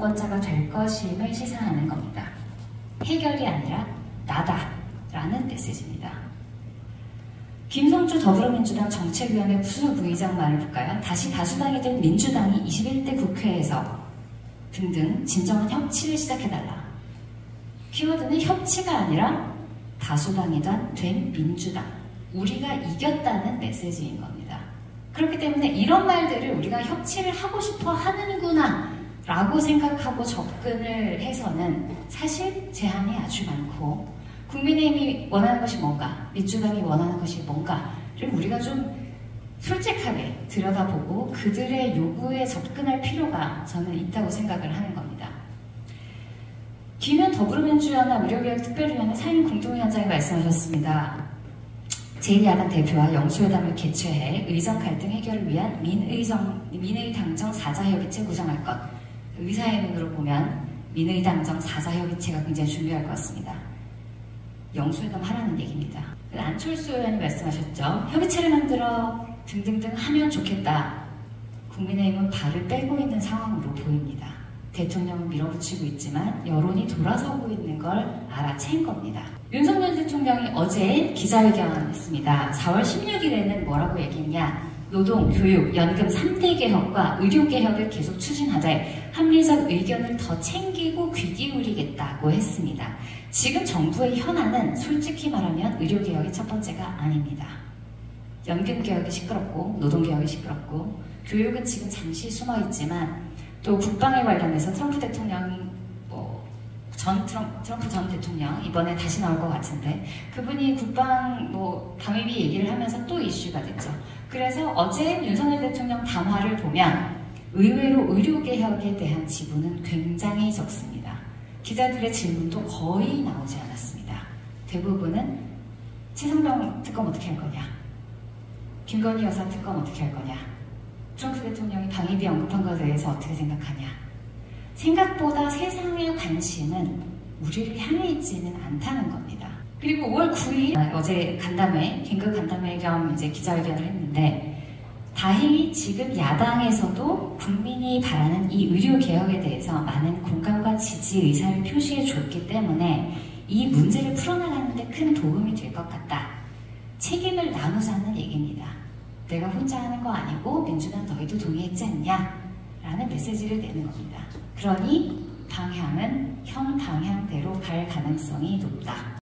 권자가 될 것임을 시사하는 겁니다. 해결이 아니라 나다라는 메시지입니다. 김성주 더불어민주당 정책위원회 부수부의장 말을 볼까요? 다시 다수당이 된 민주당이 21대 국회에서 등등 진정한 협치를 시작해달라. 키워드는 협치가 아니라 다수당이 된 민주당. 우리가 이겼다는 메시지인 겁니다. 그렇기 때문에 이런 말들을 우리가 협치를 하고 싶어 하는구나 라고 생각하고 접근을 해서는 사실 제한이 아주 많고, 국민의힘이 원하는 것이 뭔가, 민주당이 원하는 것이 뭔가를 우리가 좀 솔직하게 들여다보고 그들의 요구에 접근할 필요가 저는 있다고 생각을 하는 겁니다. 김현 더불어민주연합 의료개혁특별위원회 사인 공동위원장이 말씀하셨습니다. 제1야당 대표와 영수회담을 개최해 의정 갈등 해결을 위한 민의당정 4자협의체 구성할 것. 의사의 눈으로 보면 민의당정 4자협의체가 굉장히 중요할 것 같습니다. 영수회담 하라는 얘기입니다. 안철수 의원이 말씀하셨죠. 협의체를 만들어 등등등 하면 좋겠다. 국민의힘은 발을 빼고 있는 상황으로 보입니다. 대통령은 밀어붙이고 있지만 여론이 돌아서고 있는 걸 알아챈 겁니다. 윤석열 대통령이 어제 기자회견을 했습니다. 4월 16일에는 뭐라고 얘기했냐. 노동, 교육, 연금 3대 개혁과 의료 개혁을 계속 추진하되 합리적 의견을 더 챙기고 귀 기울이겠다고 했습니다. 지금 정부의 현안은 솔직히 말하면 의료 개혁이 첫 번째가 아닙니다. 연금 개혁이 시끄럽고 노동 개혁이 시끄럽고 교육은 지금 잠시 숨어 있지만 또 국방에 관련해서 트럼프 대통령이 트럼프 전 대통령 이번에 다시 나올 것 같은데 그분이 국방 방위비 얘기를 하면서 또 이슈가 됐죠. 그래서 어제 윤석열 대통령 담화를 보면 의외로 의료개혁에 대한 지분은 굉장히 적습니다. 기자들의 질문도 거의 나오지 않았습니다. 대부분은 최상병 특검 어떻게 할 거냐, 김건희 여사 특검 어떻게 할 거냐, 트럼프 대통령이 방위비 언급한 것에 대해서 어떻게 생각하냐. 생각보다 세상의 관심은 우리를 향해 있지는 않다는 겁니다. 그리고 5월 9일 어제 간담회, 긴급 간담회 겸 이제 기자회견을 했는데 다행히 지금 야당에서도 국민이 바라는 이 의료개혁에 대해서 많은 공감과 지지 의사를 표시해 줬기 때문에 이 문제를 풀어나가는 데 큰 도움이 될 것 같다. 책임을 나누자는 얘기입니다. 내가 혼자 하는 거 아니고 민주당 너희도 동의했지 않냐? 라는 메시지를 내는 겁니다. 그러니 방향은 현 방향대로 갈 가능성이 높다.